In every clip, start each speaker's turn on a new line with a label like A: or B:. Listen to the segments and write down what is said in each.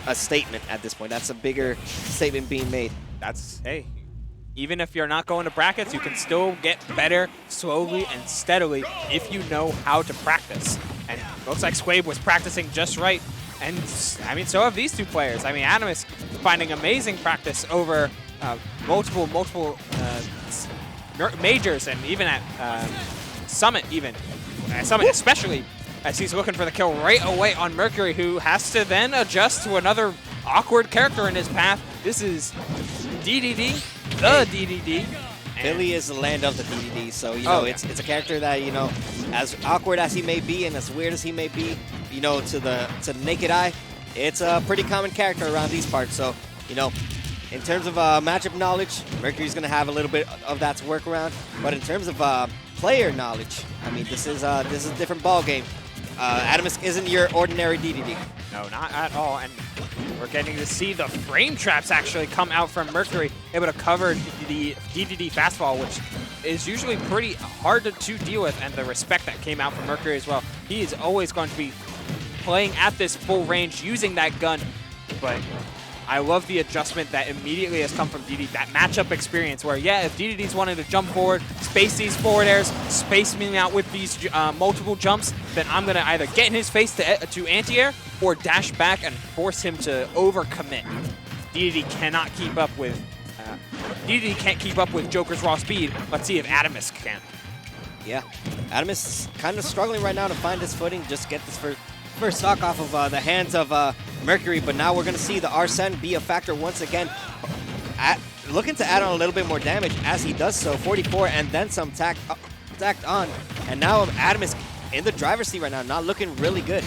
A: a statement at this point. That's a bigger statement being made.
B: That's, hey, even if you're not going to brackets, you can still get better slowly and steadily if you know how to practice. And it looks like Squabe was practicing just right. And, I mean, so have these two players. I mean, Adamus finding amazing practice over multiple majors and even at Summit even. Summit especially, as he's looking for the kill right away on Mercury, who has to then adjust to another awkward character in his path. This is Dedede, the Dedede.
A: Philly is the land of the DDD, so, you know, it's a character that, you know, as awkward as he may be and as weird as he may be, you know, to the naked eye, it's a pretty common character around these parts. So, you know, in terms of matchup knowledge, Mercury's going to have a little bit of that to work around. But in terms of player knowledge, I mean, this is a different ball game. Adamus isn't your ordinary DDD.
B: No, not at all. And we're getting to see the frame traps actually come out from Mercury, able to cover the DDD fastball, which is usually pretty hard to deal with, and the respect that came out from Mercury as well. He is always going to be playing at this full range, using that gun, but I love the adjustment that immediately has come from Dedede, that matchup experience where, yeah, if Dedede's wanting to jump forward, space these forward airs, space me out with these multiple jumps, then I'm going to either get in his face to anti-air or dash back and force him to overcommit. Dedede cannot keep up with Dedede can't keep up with Joker's raw speed. Let's see if Adamus can.
A: Yeah, Adamus is kind of struggling right now to find his footing, just get this first stock off of the hands of Mercury, but now we're going to see the Arsene be a factor once again, looking to add on a little bit more damage as he does so. 44 and then some tacked on, and now Adamus in the driver's seat right now, not looking really good.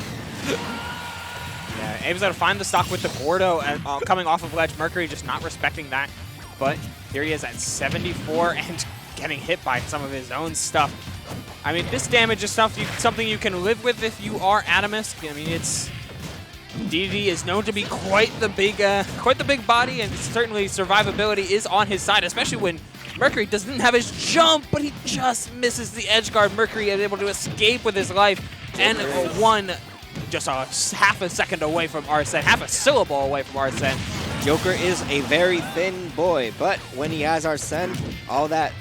B: Yeah, able to find the stock with the Gordo coming off of ledge. Mercury just not respecting that, but here he is at 74 and getting hit by some of his own stuff. I mean, this damage is something you can live with if you are Adamus. I mean, Dedede is known to be quite the big body, and certainly survivability is on his side, especially when Mercury doesn't have his jump, but he just misses the edge guard. Mercury is able to escape with his life, and just a half a second away from Arsene, half a syllable away from Arsene.
A: Joker is a very thin boy, but when he has Arsene, all that,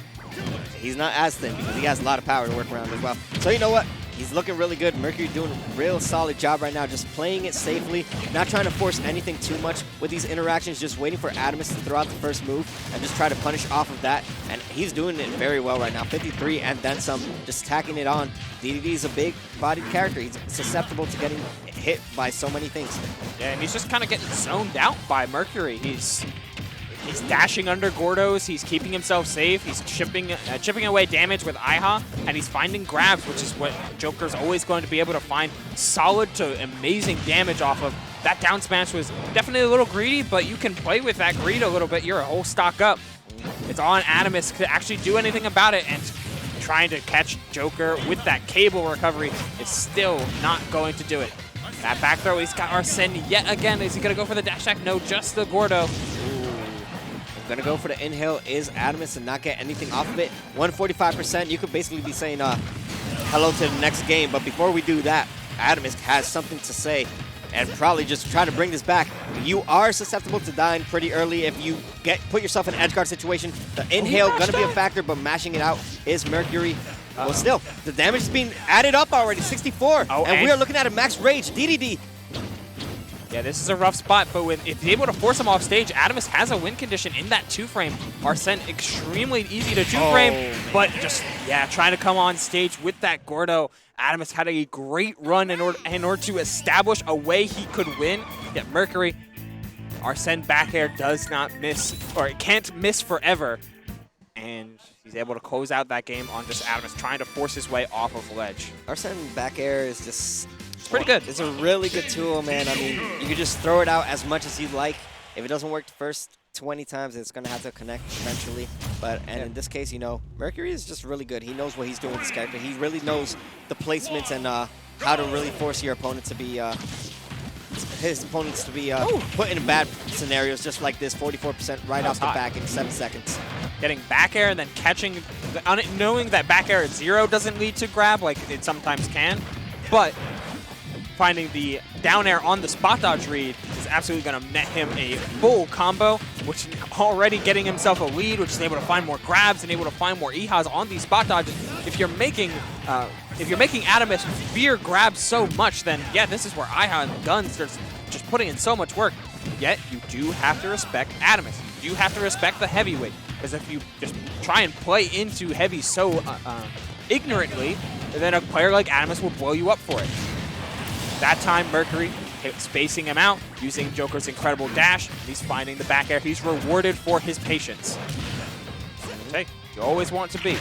A: he's not as thin because he has a lot of power to work around as well. So you know what? He's looking really good. Mercury doing a real solid job right now, just playing it safely, not trying to force anything too much with these interactions, just waiting for Adamus to throw out the first move and just try to punish off of that. And he's doing it very well right now. 53 and then some, just tacking it on. Dedede is a big-bodied character. He's susceptible to getting hit by so many things.
B: Yeah, and he's just kind of getting zoned out by Mercury. He's dashing under Gordos, he's keeping himself safe, he's chipping away damage with IHA, and he's finding grabs, which is what Joker's always going to be able to find solid to amazing damage off of. That down smash was definitely a little greedy, but you can play with that greed a little bit. You're a whole stock up. It's on Adamus to actually do anything about it, and trying to catch Joker with that cable recovery is still not going to do it. That back throw, he's got Arsene yet again. Is he going to go for the dash attack? No, just the Gordo.
A: Gonna go for the inhale is Adamus and not get anything off of it. 145%, you could basically be saying hello to the next game, but before we do that, Adamus has something to say and probably just try to bring this back. You are susceptible to dying pretty early if you put yourself in an edge guard situation. The inhale gonna be a factor, but mashing it out is Mercury. Well, still, the damage is being added up already, 64, and we are looking at a max rage. Dedede.
B: Yeah, this is a rough spot, but if he's able to force him off stage, Adamus has a win condition in that 2-frame. Arsene extremely easy to 2-frame, but just, yeah, trying to come on stage with that Gordo. Adamus had a great run in order to establish a way he could win. Yet Mercury, Arsene back air does not miss, or it can't miss forever. And he's able to close out that game on just Adamus trying to force his way off of ledge.
A: Arsene back air is just...
B: It's pretty good.
A: It's a really good tool, man. I mean, you can just throw it out as much as you like. If it doesn't work the first 20 times, it's going to have to connect eventually. And in this case, you know, Mercury is just really good. He knows what he's doing with this character. He really knows the placements and how to really force your opponent to be put in bad scenarios just like this. 44% right off the back in 7 seconds.
B: Getting back air and then catching, knowing that back air at 0 doesn't lead to grab like it sometimes can, but finding the down air on the spot dodge read is absolutely going to net him a full combo, which already getting himself a lead, which is able to find more grabs and able to find more EHAs on these spot dodges. If you're making Adamus fear grabs so much, then yeah, this is where IHA and Guns starts just putting in so much work. Yet you do have to respect Adamus. You do have to respect the heavyweight, because if you just try and play into heavy so ignorantly, then a player like Adamus will blow you up for it. That time, Mercury spacing him out, using Joker's incredible dash. He's finding the back air. He's rewarded for his patience. Okay, you always want to be.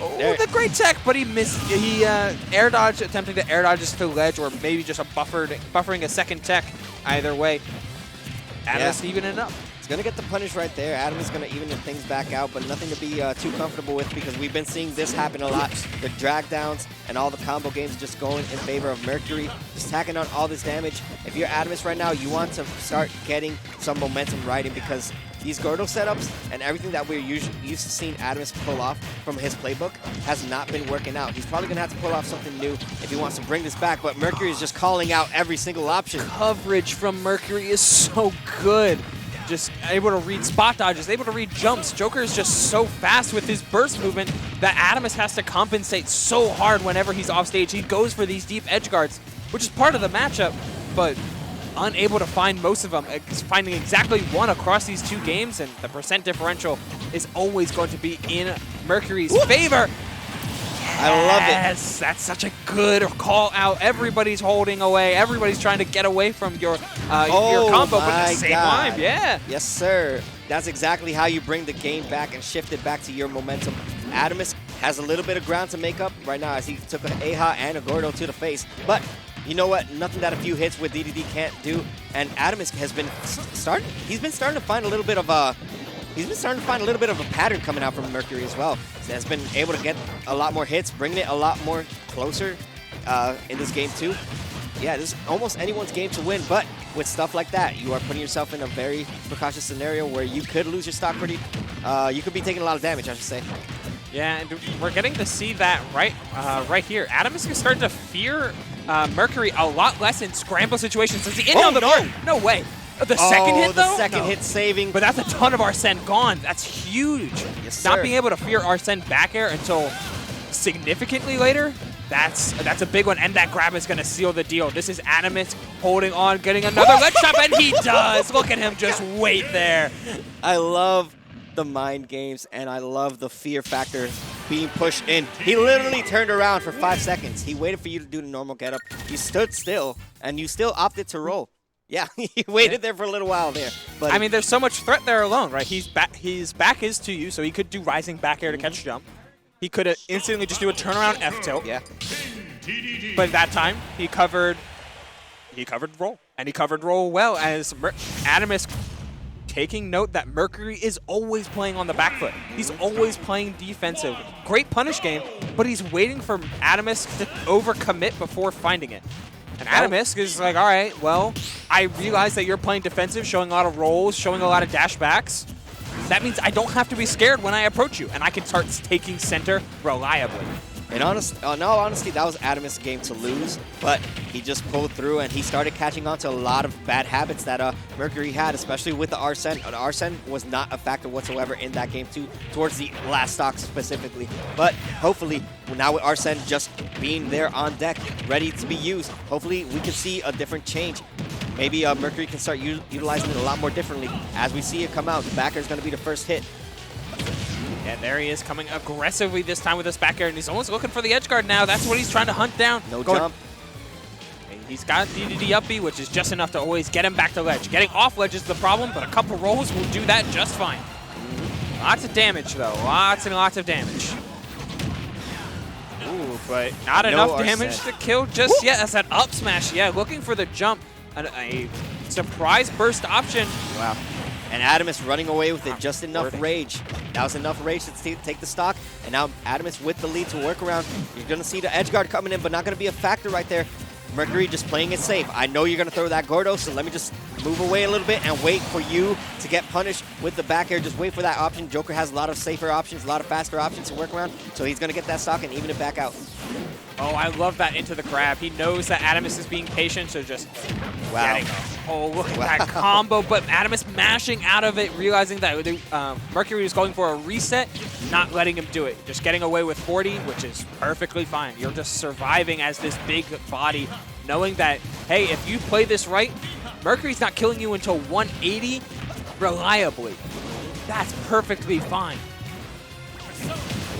B: Oh, the great tech, but he missed. He air dodge, attempting to air dodge to the ledge, or maybe just buffering a second tech. Either way, Adamus evening it up.
A: He's going to get the punish right there. Adam is going to even things back out, but nothing to be too comfortable with, because we've been seeing this happen a lot. The drag downs and all the combo games just going in favor of Mercury, just tacking on all this damage. If you're Adamus right now, you want to start getting some momentum riding, because these Gordo setups and everything that we're used to seeing Adamus pull off from his playbook has not been working out. He's probably going to have to pull off something new if he wants to bring this back, but Mercury is just calling out every single option.
B: Coverage from Mercury is so good. Just able to read spot dodges, able to read jumps. Joker is just so fast with his burst movement that Adamus has to compensate so hard whenever he's off stage. He goes for these deep edge guards, which is part of the matchup, but unable to find most of them. Finding exactly one across these two games, and the percent differential is always going to be in Mercury's favor.
A: I love it.
B: Yes, that's such a good call out. Everybody's holding away. Everybody's trying to get away from your combo, but at the same time, yeah.
A: Yes, sir. That's exactly how you bring the game back and shift it back to your momentum. Adamus has a little bit of ground to make up right now, as he took an AHA and a Gordo to the face, but you know what? Nothing that a few hits with Dedede can't do. And Adamus has been starting to find a little bit of a pattern coming out from Mercury as well. He has been able to get a lot more hits, bringing it a lot more closer in this game too. Yeah, this is almost anyone's game to win, but with stuff like that, you are putting yourself in a very precautious scenario where you could lose your stock pretty. You could be taking a lot of damage, I should say.
B: Yeah, and we're getting to see that right here. Adamus is starting to fear Mercury a lot less in scramble situations. Does he inhale the board? No way. The second hit, though?
A: The second hit saving.
B: But that's a ton of Arsene gone. That's huge.
A: Yes, sir.
B: Not being able to fear Arsene back air until significantly later, that's a big one. And that grab is going to seal the deal. This is Adamus holding on, getting another leg chop, and he does. Look at him just wait there.
A: I love the mind games, and I love the fear factor being pushed in. He literally turned around for 5 seconds. He waited for you to do the normal getup. You stood still, and you still opted to roll. Yeah, he waited there for a little while there. But
B: I mean, there's so much threat there alone, right? His back is to you, so he could do rising back air to catch jump. He could instantly just do a turnaround F tilt.
A: Yeah.
B: But that time, he covered roll. And he covered roll well, as Adamus taking note that Mercury is always playing on the back foot. He's always playing defensive. Great punish game, but he's waiting for Adamus to overcommit before finding it. And Adamus is like, all right, well, I realize that you're playing defensive, showing a lot of rolls, showing a lot of dash backs. That means I don't have to be scared when I approach you, and I can start taking center reliably.
A: In all honesty, that was Adamus' game to lose, but he just pulled through, and he started catching on to a lot of bad habits that Mercury had, especially with the Arsene. Arsene was not a factor whatsoever in that game too, towards the last stock specifically. But hopefully, now with Arsene just being there on deck, ready to be used, hopefully we can see a different change. Maybe Mercury can start utilizing it a lot more differently. As we see it come out, the backer is going to be the first hit.
B: Yeah, there he is, coming aggressively this time with his back air, and he's almost looking for the edge guard now. That's what he's trying to hunt down.
A: No jump.
B: He's got Dedede up B, which is just enough to always get him back to ledge. Getting off ledge is the problem, but a couple rolls will do that just fine. Lots of damage, though. Lots and lots of damage. Ooh, but not enough damage to kill just yet. That's that up smash. Yeah, looking for the jump. A surprise burst option.
A: Wow. And Adamus running away with it, just enough rage. That was enough rage to take the stock, and now Adamus with the lead to work around. You're going to see the edge guard coming in, but not going to be a factor right there. Mercury just playing it safe. I know you're going to throw that Gordo, so let me just move away a little bit and wait for you to get punished with the back air. Just wait for that option. Joker has a lot of safer options, a lot of faster options to work around, so he's going to get that stock and even it back out.
B: Oh, I love that into the grab. He knows that Adamus is being patient, so just getting. Oh, look at that combo. But Adamus mashing out of it, realizing that Mercury was going for a reset, not letting him do it. Just getting away with 40, which is perfectly fine. You're just surviving as this big body, knowing that, hey, if you play this right, Mercury's not killing you until 180 reliably. That's perfectly fine.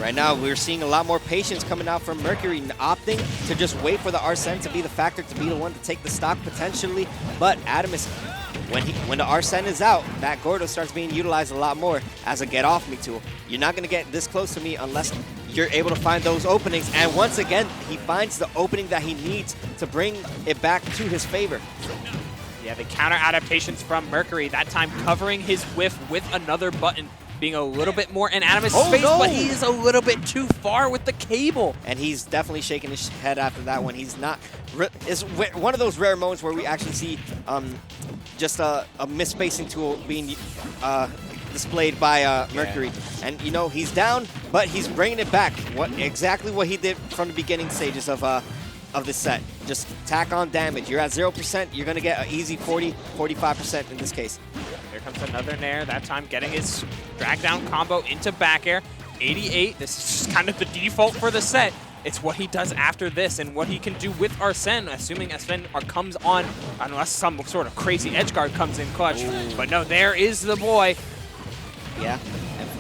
A: Right now, we're seeing a lot more patience coming out from Mercury, opting to just wait for the Arsene to be the factor, to be the one to take the stock potentially. But Adamus, when the Arsene is out, that Gordo starts being utilized a lot more as a get-off-me tool. You're not going to get this close to me unless you're able to find those openings. And once again, he finds the opening that he needs to bring it back to his favor.
B: Yeah, the counter adaptations from Mercury, that time covering his whiff with another button, being a little bit more in Adamus' face, but he is a little bit too far with the cable.
A: And he's definitely shaking his head after that one. He's not, it's one of those rare moments where we actually see just a misspacing tool being displayed by Mercury. Yeah. And, you know, he's down, but he's bringing it back. Exactly what he did from the beginning stages of the set. Just tack on damage. You're at 0%, you're going to get an easy 40, 45% in this case.
B: Here comes another Nair, that time getting his drag down combo into back air. 88, this is just kind of the default for the set. It's what he does after this and what he can do with Arsene, assuming Arsene comes on, unless some sort of crazy edge guard comes in clutch. Ooh. But no, there is the boy.
A: Yeah.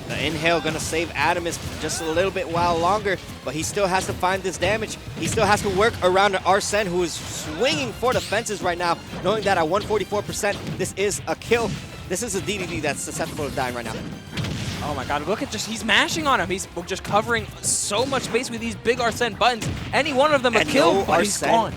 A: The inhale gonna save Adamus just a little bit while longer, but he still has to find this damage. He still has to work around an Arsene who is swinging for the fences right now, knowing that at 144%, this is a kill. This is a DDD that's susceptible to dying right now.
B: Oh my god, look at he's mashing on him. He's just covering so much space with these big Arsene buttons. Any one of them a kill, but he's gone.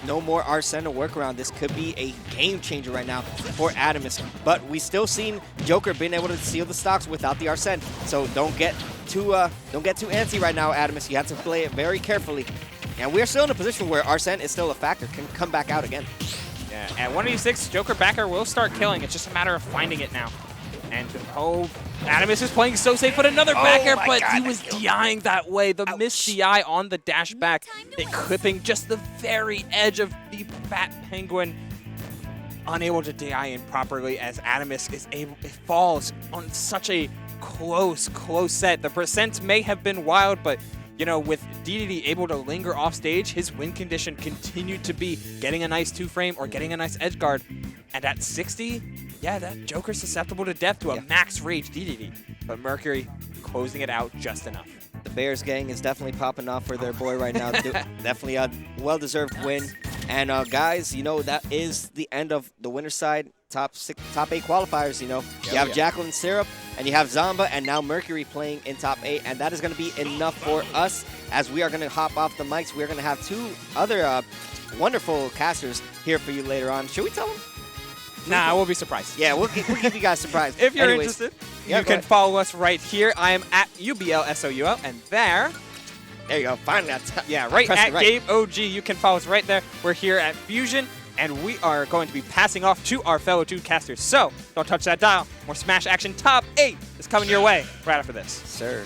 A: No more Arsene to work around. This could be a game changer right now for Adamus. But we still seen Joker being able to seal the stocks without the Arsene. So don't get too antsy right now, Adamus. You have to play it very carefully. And we're still in a position where Arsene is still a factor, can come back out again.
B: Yeah, at 186, Joker backer will start killing. It's just a matter of finding it now. And Adamus is playing so safe, but another back air, but he was DIing that way. The missed DI on the dash back, clipping just the very edge of the Fat Penguin. Unable to DI in properly as Adamus is able, it falls on such a close set. The percents may have been wild, but you know, with Dedede able to linger off stage, his win condition continued to be getting a nice 2-frame or getting a nice edge guard. And at 60, yeah, that Joker's susceptible to death to a max rage Dedede. But Mercury closing it out just enough.
A: The Bears gang is definitely popping off for their boy right now. Definitely a well-deserved win. And guys, you know, that is the end of the winner's side. Top 8 qualifiers, you know. You have Jacqueline Syrup, and you have Zamba, and now Mercury playing in top 8. And that is going to be enough for us as we are going to hop off the mics. We're going to have 2 other wonderful casters here for you later on. Should we tell them?
B: Nah, I will be surprised.
A: Yeah, we'll keep you guys surprised.
B: If you're interested, you can follow us right here. I am at UBLSOUL, and there
A: you go. Finally,
B: right at Gabe OG. You can follow us right there. We're here at Fusion, and we are going to be passing off to our fellow 2 casters. So don't touch that dial. More Smash action. Top 8 is coming your way right after this.
A: Sir.